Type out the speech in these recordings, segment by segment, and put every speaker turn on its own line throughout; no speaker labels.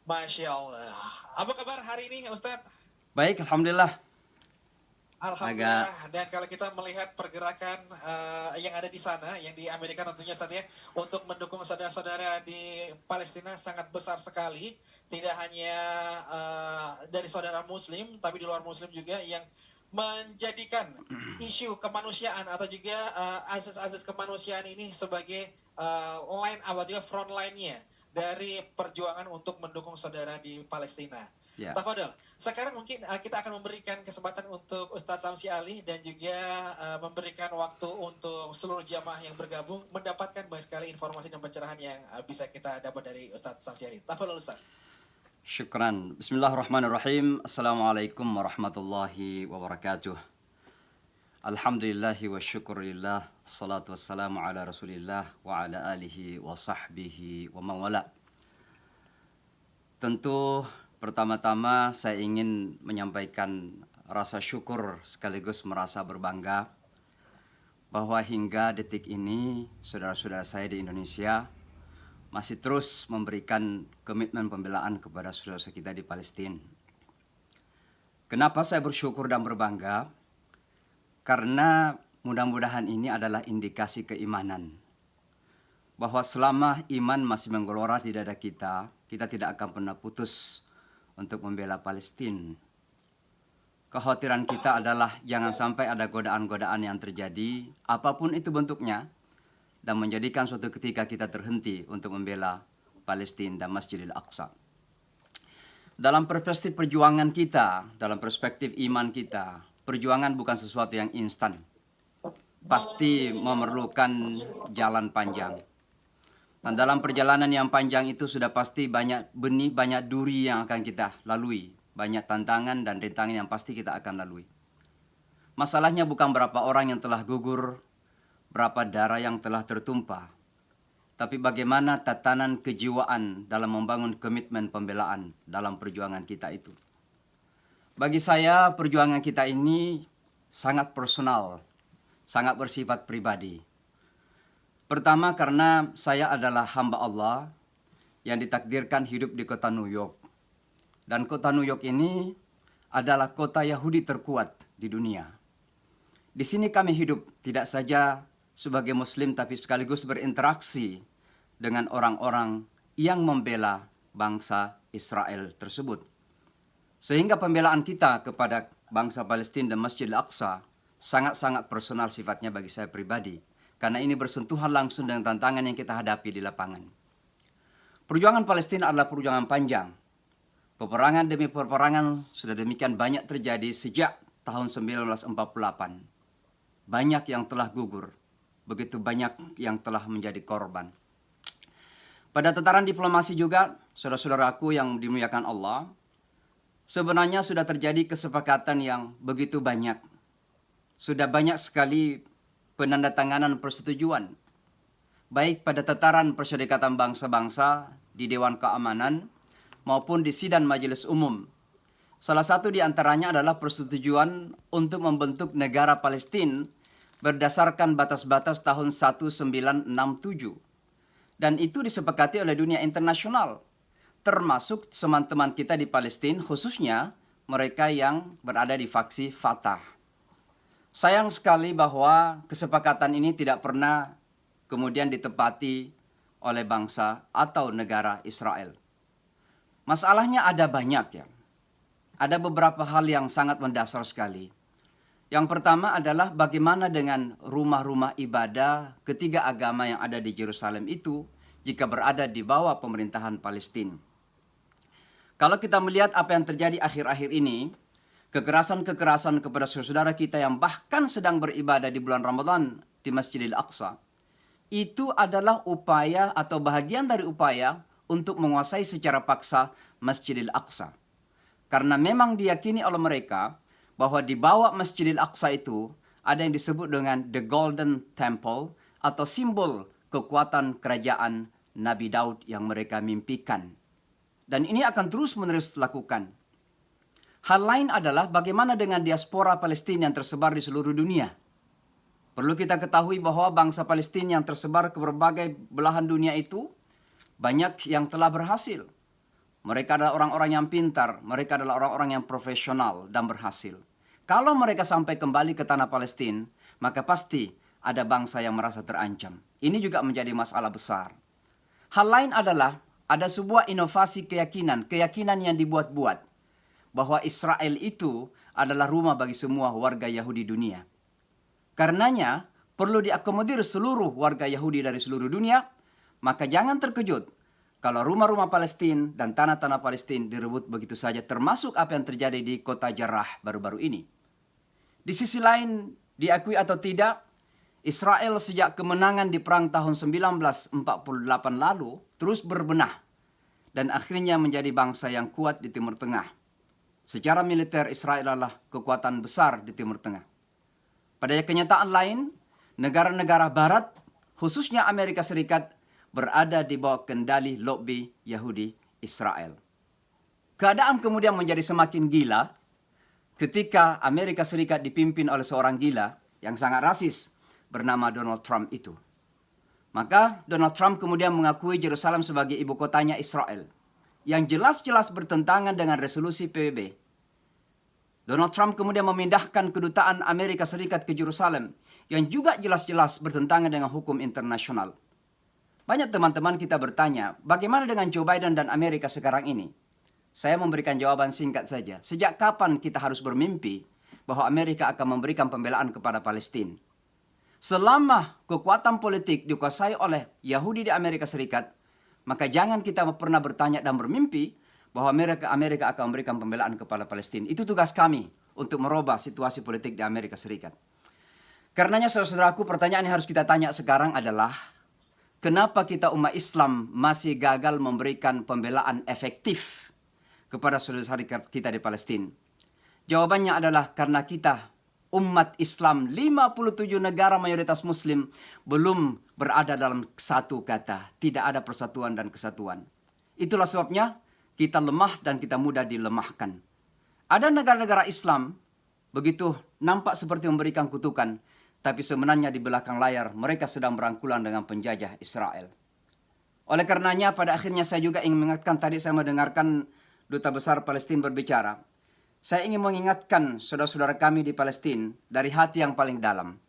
Masya Allah. Apa kabar hari ini, Ustadz?
Baik, alhamdulillah. Agak
Alhamdulillah. Dan kalau kita melihat pergerakan yang ada di sana, yang di Amerika tentunya, Ustadz ya, untuk mendukung saudara-saudara di Palestina sangat besar sekali. Tidak hanya dari saudara Muslim, tapi di luar Muslim juga yang menjadikan isu kemanusiaan atau juga asas-asas kemanusiaan ini sebagai line atau juga front line-nya dari perjuangan untuk mendukung saudara di Palestina.
ya.
Tafadol, sekarang mungkin kita akan memberikan kesempatan untuk Ustadz Samsi Ali dan juga memberikan waktu untuk seluruh jamaah yang bergabung mendapatkan banyak sekali informasi dan pencerahan yang bisa kita dapat dari Ustadz Samsi Ali. Tafadol Ustadz.
Syukran. Bismillahirrahmanirrahim. Assalamualaikum warahmatullahi wabarakatuh. Alhamdulillahi wa syukurillah. Salatu wassalamu ala rasulillah wa ala alihi wa sahbihi wa mawala. Tentu pertama-tama saya ingin menyampaikan rasa syukur sekaligus merasa berbangga bahwa hingga detik ini saudara-saudara saya di Indonesia masih terus memberikan komitmen pembelaan kepada saudara-saudara kita di Palestina. Kenapa saya bersyukur dan berbangga? Karena mudah-mudahan ini adalah indikasi keimanan. Bahwa selama iman masih menggelora di dada kita, kita tidak akan pernah putus untuk membela Palestina. Kekhawatiran kita adalah jangan sampai ada godaan-godaan yang terjadi, apapun itu bentuknya, dan menjadikan suatu ketika kita terhenti untuk membela Palestina dan Masjidil Aqsa. Dalam perspektif perjuangan kita, dalam perspektif iman kita, perjuangan bukan sesuatu yang instan. Pasti memerlukan jalan panjang. Dan dalam perjalanan yang panjang itu sudah pasti banyak benih, banyak duri yang akan kita lalui. Banyak tantangan dan rintangan yang pasti kita akan lalui. Masalahnya bukan berapa orang yang telah gugur, berapa darah yang telah tertumpah, tapi bagaimana tatanan kejiwaan dalam membangun komitmen pembelaan dalam perjuangan kita itu. Bagi saya, perjuangan kita ini sangat personal, sangat bersifat pribadi. Pertama, karena saya adalah hamba Allah yang ditakdirkan hidup di kota New York. Dan kota New York ini adalah kota Yahudi terkuat di dunia. Di sini kami hidup tidak saja sebagai Muslim tapi sekaligus berinteraksi dengan orang-orang yang membela bangsa Israel tersebut. Sehingga pembelaan kita kepada bangsa Palestina dan Masjid Al-Aqsa sangat-sangat personal sifatnya bagi saya pribadi. Karena ini bersentuhan langsung dengan tantangan yang kita hadapi di lapangan. Perjuangan Palestina adalah perjuangan panjang. Peperangan demi peperangan sudah demikian banyak terjadi sejak tahun 1948. Banyak yang telah gugur. Begitu banyak yang telah menjadi korban. Pada tataran diplomasi juga, saudara-saudaraku yang dimuliakan Allah, sebenarnya sudah terjadi kesepakatan yang begitu banyak. Sudah banyak sekali penandatanganan persetujuan, baik pada tataran Perserikatan Bangsa-Bangsa di Dewan Keamanan maupun di Sidang Majelis Umum. Salah satu di antaranya adalah persetujuan untuk membentuk negara Palestina berdasarkan batas-batas tahun 1967. Dan itu disepakati oleh dunia internasional, termasuk teman-teman kita di Palestina, khususnya mereka yang berada di faksi Fatah. Sayang sekali bahwa kesepakatan ini tidak pernah kemudian ditepati oleh bangsa atau negara Israel. Masalahnya ada banyak ya. Ada beberapa hal yang sangat mendasar sekali. Yang pertama adalah bagaimana dengan rumah-rumah ibadah ketiga agama yang ada di Yerusalem itu jika berada di bawah pemerintahan Palestina. Kalau kita melihat apa yang terjadi akhir-akhir ini, kekerasan-kekerasan kepada saudara kita yang bahkan sedang beribadah di bulan Ramadan di Masjidil Aqsa, itu adalah upaya atau bahagian dari upaya untuk menguasai secara paksa Masjidil Aqsa. Karena memang diyakini oleh mereka bahwa di bawah Masjidil Aqsa itu ada yang disebut dengan The Golden Temple atau simbol kekuatan kerajaan Nabi Daud yang mereka mimpikan. Dan ini akan terus-menerus dilakukan. Hal lain adalah bagaimana dengan diaspora Palestina yang tersebar di seluruh dunia. Perlu kita ketahui bahwa bangsa Palestina yang tersebar ke berbagai belahan dunia itu banyak yang telah berhasil Mereka adalah orang-orang yang pintar, mereka adalah orang-orang yang profesional dan berhasil. Kalau mereka sampai kembali ke tanah Palestina, maka pasti ada bangsa yang merasa terancam. Ini juga menjadi masalah besar. Hal lain adalah ada sebuah inovasi keyakinan yang dibuat-buat bahwa Israel itu adalah rumah bagi semua warga Yahudi dunia. Karenanya perlu diakomodir seluruh warga Yahudi dari seluruh dunia, maka jangan terkejut kalau rumah-rumah Palestina dan tanah-tanah Palestina direbut begitu saja, termasuk apa yang terjadi di kota Jarrah baru-baru ini. Di sisi lain, diakui atau tidak, Israel sejak kemenangan di perang tahun 1948 lalu terus berbenah dan akhirnya menjadi bangsa yang kuat di Timur Tengah. Secara militer, Israel adalah kekuatan besar di Timur Tengah. Pada kenyataan lain, negara-negara Barat, khususnya Amerika Serikat, berada di bawah kendali lobby Yahudi Israel. Keadaan kemudian menjadi semakin gila ketika Amerika Serikat dipimpin oleh seorang gila yang sangat rasis bernama Donald Trump itu. Maka Donald Trump kemudian mengakui Yerusalem sebagai ibu kotanya Israel, yang jelas-jelas bertentangan dengan resolusi PBB. Donald Trump kemudian memindahkan kedutaan Amerika Serikat ke Yerusalem, yang juga jelas-jelas bertentangan dengan hukum internasional. Banyak teman-teman kita bertanya, bagaimana dengan Joe Biden dan Amerika sekarang ini? Saya memberikan jawaban singkat saja. Sejak kapan kita harus bermimpi bahwa Amerika akan memberikan pembelaan kepada Palestina? Selama kekuatan politik dikuasai oleh Yahudi di Amerika Serikat, maka jangan kita pernah bertanya dan bermimpi bahwa Amerika akan memberikan pembelaan kepada Palestina. Itu tugas kami untuk merubah situasi politik di Amerika Serikat. Karenanya saudara-saudaraku, pertanyaan yang harus kita tanya sekarang adalah, kenapa kita umat Islam masih gagal memberikan pembelaan efektif kepada saudara-saudara kita di Palestina? Jawabannya adalah karena kita umat Islam 57 negara mayoritas Muslim belum berada dalam satu kata. Tidak ada persatuan dan kesatuan. Itulah sebabnya kita lemah dan kita mudah dilemahkan. Ada negara-negara Islam begitu nampak seperti memberikan kutukan, tapi sebenarnya di belakang layar mereka sedang berangkulan dengan penjajah Israel. Oleh karenanya pada akhirnya saya juga ingin mengingatkan, tadi saya mendengarkan Duta Besar Palestina berbicara. Saya ingin mengingatkan saudara-saudara kami di Palestina dari hati yang paling dalam.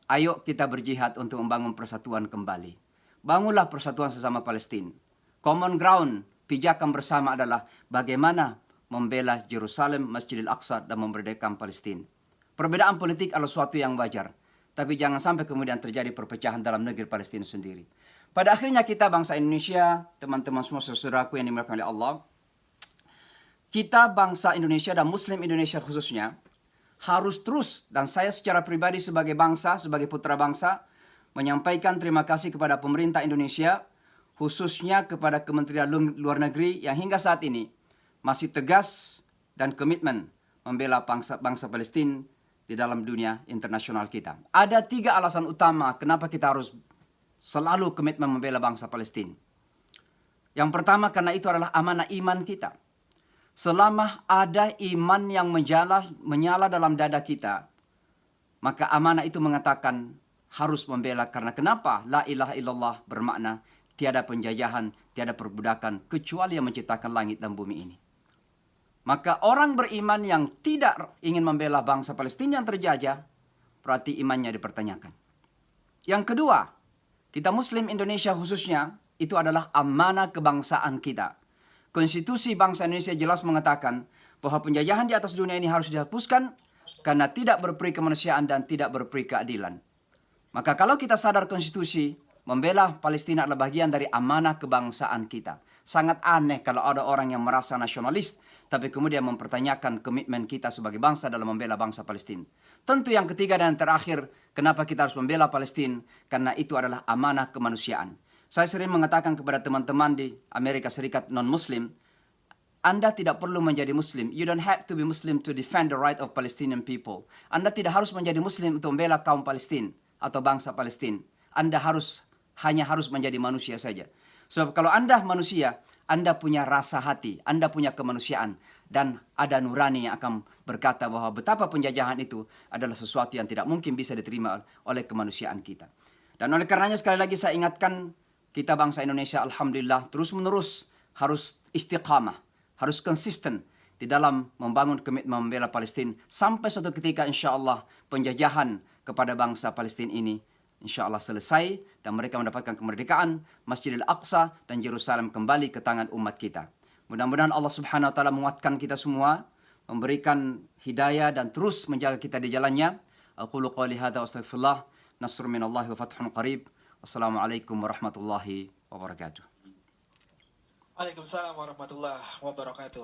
Ayo kita berjihad untuk membangun persatuan kembali. Bangunlah persatuan sesama Palestina. Common ground, pijakan bersama adalah bagaimana membela Yerusalem, Masjidil Aqsa dan memerdekakan Palestina. Perbedaan politik adalah suatu yang wajar, tapi jangan sampai kemudian terjadi perpecahan dalam negeri Palestina sendiri. Pada akhirnya kita bangsa Indonesia, teman-teman semua saudaraku yang dimuliakan oleh Allah, kita bangsa Indonesia dan Muslim Indonesia khususnya harus terus, dan saya secara pribadi sebagai bangsa, sebagai putra bangsa, menyampaikan terima kasih kepada pemerintah Indonesia, khususnya kepada Kementerian Luar Negeri yang hingga saat ini masih tegas dan komitmen membela bangsa Palestina di dalam dunia internasional kita. Ada 3 alasan utama kenapa kita harus selalu komitmen membela bangsa Palestina. Yang pertama, karena itu adalah amanah iman kita. Selama ada iman yang menyala dalam dada kita, maka amanah itu mengatakan harus membela. Karena kenapa? La ilaha illallah bermakna tiada penjajahan, tiada perbudakan, kecuali yang menciptakan langit dan bumi ini. Maka orang beriman yang tidak ingin membela bangsa Palestina yang terjajah, berarti imannya dipertanyakan. Yang kedua, kita Muslim Indonesia khususnya, itu adalah amanah kebangsaan kita. Konstitusi bangsa Indonesia jelas mengatakan bahwa penjajahan di atas dunia ini harus dihapuskan karena tidak berperi kemanusiaan dan tidak berperi keadilan. Maka kalau kita sadar konstitusi, membela Palestina adalah bagian dari amanah kebangsaan kita. Sangat aneh kalau ada orang yang merasa nasionalis, tapi kemudian mempertanyakan komitmen kita sebagai bangsa dalam membela bangsa Palestina. Tentu yang ketiga dan yang terakhir, kenapa kita harus membela Palestina? Karena itu adalah amanah kemanusiaan. Saya sering mengatakan kepada teman-teman di Amerika Serikat non-Muslim, Anda tidak perlu menjadi Muslim. You don't have to be Muslim to defend the right of Palestinian people. Anda tidak harus menjadi Muslim untuk membela kaum Palestina atau bangsa Palestina. Anda hanya harus menjadi manusia saja. Sebab kalau Anda manusia, Anda punya rasa hati, Anda punya kemanusiaan, dan ada nurani yang akan berkata bahwa betapa penjajahan itu adalah sesuatu yang tidak mungkin bisa diterima oleh kemanusiaan kita. Dan oleh karenanya sekali lagi saya ingatkan, kita bangsa Indonesia alhamdulillah terus-menerus harus istiqamah, harus konsisten di dalam membangun komitmen membela Palestina sampai suatu ketika insya Allah penjajahan kepada bangsa Palestina ini insya Allah selesai dan mereka mendapatkan kemerdekaan, Masjidil Aqsa dan Yerusalem kembali ke tangan umat kita. Mudah-mudahan Allah Subhanahu wa taala menguatkan kita semua, memberikan hidayah dan terus menjaga kita di jalannya. Aqulu qouli hadza wa astaghfirullah. Nasrun minallahi wa fathun qarib. Wassalamualaikum warahmatullahi wabarakatuh.
Waalaikumsalam warahmatullahi wabarakatuh.